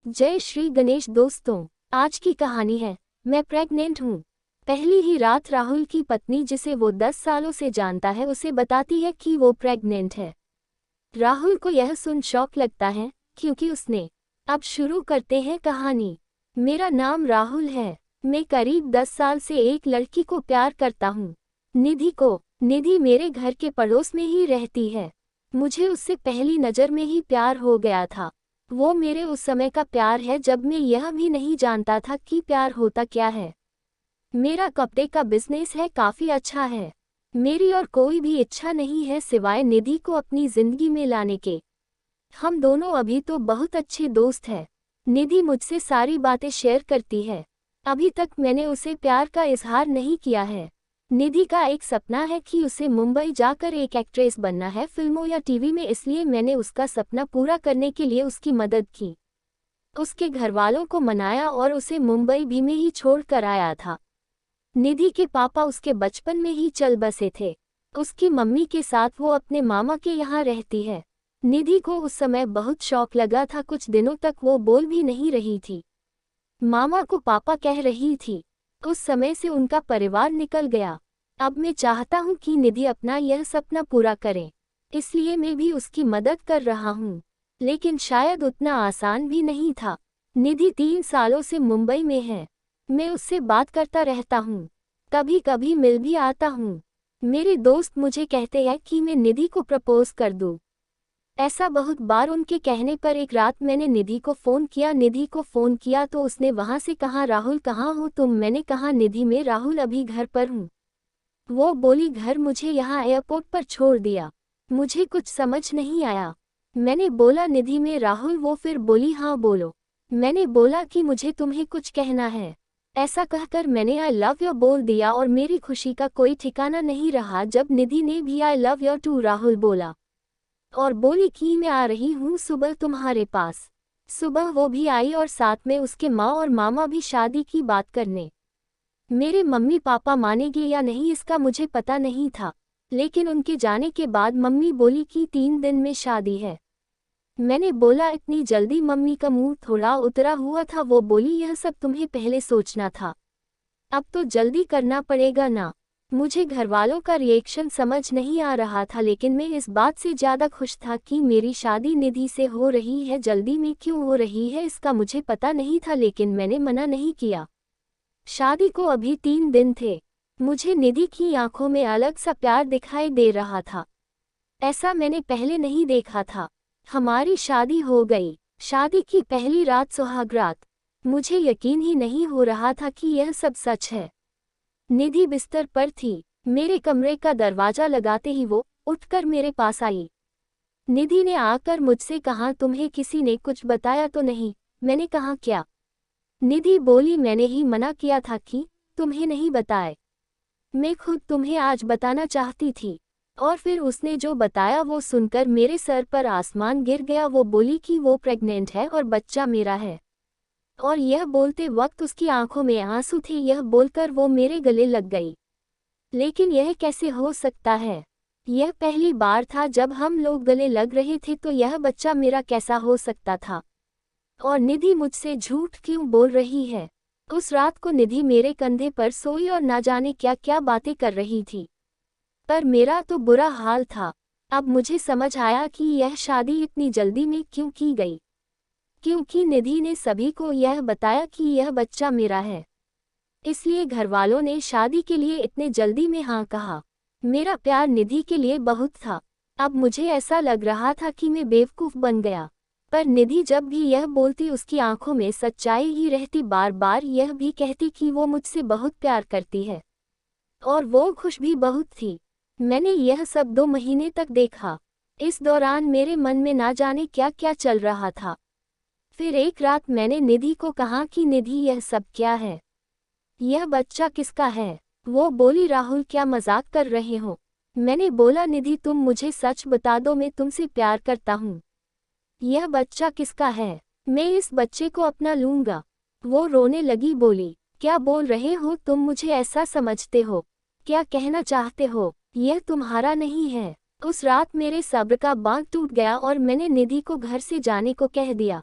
जय श्री गणेश दोस्तों। आज की कहानी है मैं प्रेग्नेंट हूँ। पहली ही रात राहुल की पत्नी, जिसे वो 10 सालों से जानता है, उसे बताती है कि वो प्रेग्नेंट है। राहुल को यह सुन शॉक लगता है क्योंकि उसने। अब शुरू करते हैं कहानी। मेरा नाम राहुल है। मैं करीब 10 साल से एक लड़की को प्यार करता हूँ, निधि को। निधि मेरे घर के पड़ोस में ही रहती है। मुझे उससे पहली नज़र में ही प्यार हो गया था। वो मेरे उस समय का प्यार है जब मैं यह भी नहीं जानता था कि प्यार होता क्या है। मेरा कपड़े का बिजनेस है, काफ़ी अच्छा है। मेरी और कोई भी इच्छा नहीं है सिवाय निधि को अपनी जिंदगी में लाने के। हम दोनों अभी तो बहुत अच्छे दोस्त हैं। निधि मुझसे सारी बातें शेयर करती है। अभी तक मैंने उसे प्यार का इजहार नहीं किया है। निधि का एक सपना है कि उसे मुंबई जाकर एक एक्ट्रेस बनना है, फिल्मों या टीवी में, इसलिए मैंने उसका सपना पूरा करने के लिए उसकी मदद की। उसके घरवालों को मनाया और उसे मुंबई भी में ही छोड़ कर आया था। निधि के पापा उसके बचपन में ही चल बसे थे। उसकी मम्मी के साथ वो अपने मामा के यहाँ रहती है। निधि को उस समय बहुत शौक लगा था, कुछ दिनों तक वो बोल भी नहीं रही थी। मामा को पापा कह रही थी। उस समय से उनका परिवार निकल गया। अब मैं चाहता हूँ कि निधि अपना यह सपना पूरा करे, इसलिए मैं भी उसकी मदद कर रहा हूँ। लेकिन शायद उतना आसान भी नहीं था। निधि 3 सालों से मुंबई में है। मैं उससे बात करता रहता हूँ, कभी कभी मिल भी आता हूँ। मेरे दोस्त मुझे कहते हैं कि मैं निधि को प्रपोज कर दूँ। ऐसा बहुत बार उनके कहने पर एक रात मैंने निधि को फ़ोन किया तो उसने वहाँ से कहा, राहुल कहाँ हो तुम? मैंने कहा, निधि में राहुल अभी घर पर हूँ। वो बोली, घर? मुझे यहाँ एयरपोर्ट पर छोड़ दिया। मुझे कुछ समझ नहीं आया। मैंने बोला, निधि में राहुल? वो फिर बोली, हाँ बोलो। मैंने बोला कि मुझे तुम्हें कुछ कहना है। ऐसा कहकर मैंने आई लव यू बोल दिया और मेरी खुशी का कोई ठिकाना नहीं रहा जब निधि ने भी I love you too Rahul बोला और बोली कि मैं आ रही हूँ सुबह तुम्हारे पास। सुबह वो भी आई और साथ में उसके माँ और मामा भी शादी की बात करने। मेरे मम्मी पापा मानेंगे या नहीं इसका मुझे पता नहीं था, लेकिन उनके जाने के बाद मम्मी बोली कि 3 दिन में शादी है। मैंने बोला, इतनी जल्दी? मम्मी का मुंह थोड़ा उतरा हुआ था। वो बोली, यह सब तुम्हें पहले सोचना था, अब तो जल्दी करना पड़ेगा ना। मुझे घरवालों का रिएक्शन समझ नहीं आ रहा था, लेकिन मैं इस बात से ज़्यादा खुश था कि मेरी शादी निधि से हो रही है। जल्दी में क्यों हो रही है इसका मुझे पता नहीं था, लेकिन मैंने मना नहीं किया। शादी को अभी 3 दिन थे। मुझे निधि की आंखों में अलग सा प्यार दिखाई दे रहा था। ऐसा मैंने पहले नहीं देखा था। हमारी शादी हो गई। शादी की पहली रात सुहाग रात। मुझे यकीन ही नहीं हो रहा था कि यह सब सच है। निधि बिस्तर पर थी। मेरे कमरे का दरवाजा लगाते ही वो उठकर मेरे पास आई। निधि ने आकर मुझसे कहा, तुम्हें किसी ने कुछ बताया तो नहीं? मैंने कहा, क्या? निधि बोली, मैंने ही मना किया था कि तुम्हें नहीं बताए। मैं खुद तुम्हें आज बताना चाहती थी। और फिर उसने जो बताया वो सुनकर मेरे सर पर आसमान गिर गया। वो बोली कि वो प्रेग्नेंट है और बच्चा मेरा है। और यह बोलते वक्त उसकी आंखों में आंसू थे। यह बोलकर वो मेरे गले लग गई। लेकिन यह कैसे हो सकता है? यह पहली बार था जब हम लोग गले लग रहे थे, तो यह बच्चा मेरा कैसा हो सकता था? और निधि मुझसे झूठ क्यों बोल रही है? उस रात को निधि मेरे कंधे पर सोई और ना जाने क्या क्या बातें कर रही थी। पर मेरा तो बुरा हाल था। अब मुझे समझ आया कि यह शादी इतनी जल्दी में क्यों की गई, क्योंकि निधि ने सभी को यह बताया कि यह बच्चा मेरा है। इसलिए घरवालों ने शादी के लिए इतने जल्दी में हाँ कहा। मेरा प्यार निधि के लिए बहुत था। अब मुझे ऐसा लग रहा था कि मैं बेवकूफ़ बन गया। पर निधि जब भी यह बोलती उसकी आंखों में सच्चाई ही रहती। बार बार यह भी कहती कि वो मुझसे बहुत प्यार करती है और वो खुश भी बहुत थी। मैंने यह सब 2 महीने तक देखा। इस दौरान मेरे मन में ना जाने क्या क्या चल रहा था। फिर एक रात मैंने निधि को कहा कि निधि, यह सब क्या है? यह बच्चा किसका है? वो बोली, राहुल क्या मजाक कर रहे हो? मैंने बोला, निधि तुम मुझे सच बता दो, मैं तुमसे प्यार करता हूँ। यह बच्चा किसका है? मैं इस बच्चे को अपना लूँगा। वो रोने लगी, बोली, क्या बोल रहे हो तुम? मुझे ऐसा समझते हो? क्या कहना चाहते हो? यह तुम्हारा नहीं है। उस रात मेरे सब्र का बांध टूट गया और मैंने निधि को घर से जाने को कह दिया।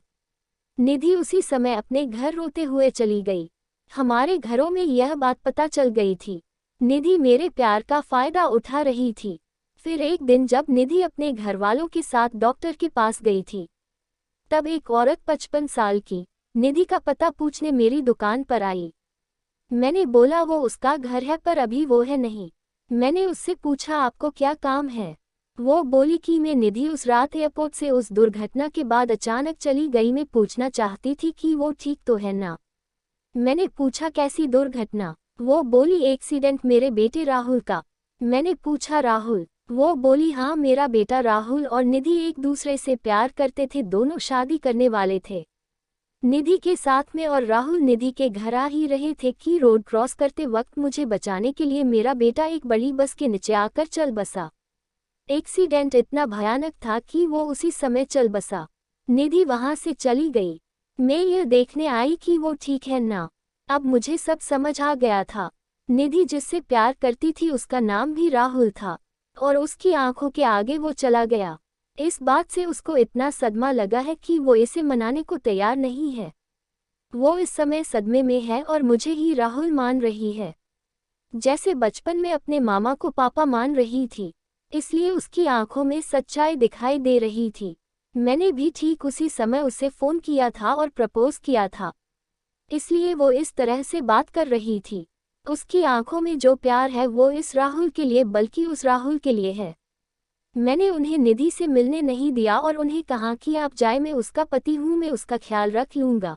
निधि उसी समय अपने घर रोते हुए चली गई। हमारे घरों में यह बात पता चल गई थी। निधि मेरे प्यार का फायदा उठा रही थी। फिर एक दिन जब निधि अपने घरवालों के साथ डॉक्टर के पास गई थी, तब एक औरत 55 साल की निधि का पता पूछने मेरी दुकान पर आई। मैंने बोला वो उसका घर है पर अभी वो है नहीं। मैंने उससे पूछा आपको क्या काम है। वो बोली कि मैं निधि उस रात एयरपोर्ट से उस दुर्घटना के बाद अचानक चली गई। मैं पूछना चाहती थी कि वो ठीक तो है ना। मैंने पूछा कैसी दुर्घटना। वो बोली एक्सीडेंट मेरे बेटे राहुल का। मैंने पूछा राहुल। वो बोली हाँ मेरा बेटा राहुल और निधि एक दूसरे से प्यार करते थे, दोनों शादी करने वाले थे निधि के साथ में, और राहुल निधि के घर आ ही रहे थे कि रोड क्रॉस करते वक्त मुझे बचाने के लिए मेरा बेटा एक बड़ी बस के नीचे आकर चल बसा। एक्सीडेंट इतना भयानक था कि वो उसी समय चल बसा। निधि वहां से चली गई। मैं यह देखने आई कि वो ठीक है ना। अब मुझे सब समझ आ गया था। निधि जिससे प्यार करती थी उसका नाम भी राहुल था, और उसकी आंखों के आगे वो चला गया। इस बात से उसको इतना सदमा लगा है कि वो इसे मनाने को तैयार नहीं है। वो इस समय सदमे में है और मुझे ही राहुल मान रही है, जैसे बचपन में अपने मामा को पापा मान रही थी। इसलिए उसकी आंखों में सच्चाई दिखाई दे रही थी। मैंने भी ठीक उसी समय उसे फोन किया था और प्रपोज किया था, इसलिए वो इस तरह से बात कर रही थी। उसकी आंखों में जो प्यार है वो इस राहुल के लिए, बल्कि उस राहुल के लिए है। मैंने उन्हें निधि से मिलने नहीं दिया और उन्हें कहा कि आप जाए, मैं उसका पति हूँ, मैं उसका ख्याल रख लूँगा।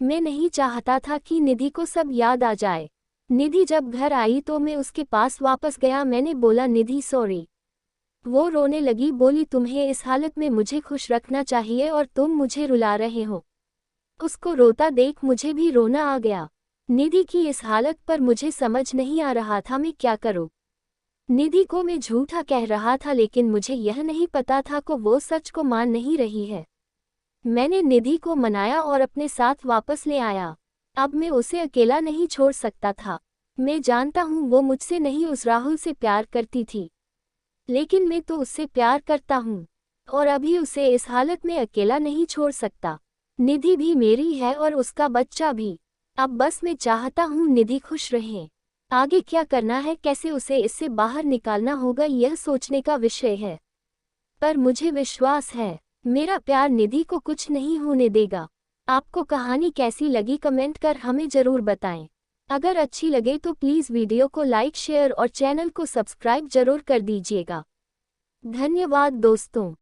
मैं नहीं चाहता था कि निधि को सब याद आ जाए। निधि जब घर आई तो मैं उसके पास वापस गया। मैंने बोला निधि सॉरी। वो रोने लगी, बोली तुम्हें इस हालत में मुझे खुश रखना चाहिए और तुम मुझे रुला रहे हो। उसको रोता देख मुझे भी रोना आ गया। निधि की इस हालत पर मुझे समझ नहीं आ रहा था मैं क्या करूं। निधि को मैं झूठा कह रहा था, लेकिन मुझे यह नहीं पता था कि वो सच को मान नहीं रही है। मैंने निधि को मनाया और अपने साथ वापस ले आया। अब मैं उसे अकेला नहीं छोड़ सकता था। मैं जानता हूँ वो मुझसे नहीं उस राहुल से प्यार करती थी, लेकिन मैं तो उससे प्यार करता हूँ और अभी उसे इस हालत में अकेला नहीं छोड़ सकता। निधि भी मेरी है और उसका बच्चा भी। अब बस मैं चाहता हूँ निधि खुश रहे। आगे क्या करना है, कैसे उसे इससे बाहर निकालना होगा, यह सोचने का विषय है। पर मुझे विश्वास है मेरा प्यार निधि को कुछ नहीं होने देगा। आपको कहानी कैसी लगी कमेंट कर हमें ज़रूर बताएं। अगर अच्छी लगे तो प्लीज़ वीडियो को लाइक, शेयर और चैनल को सब्सक्राइब जरूर कर दीजिएगा। धन्यवाद दोस्तों।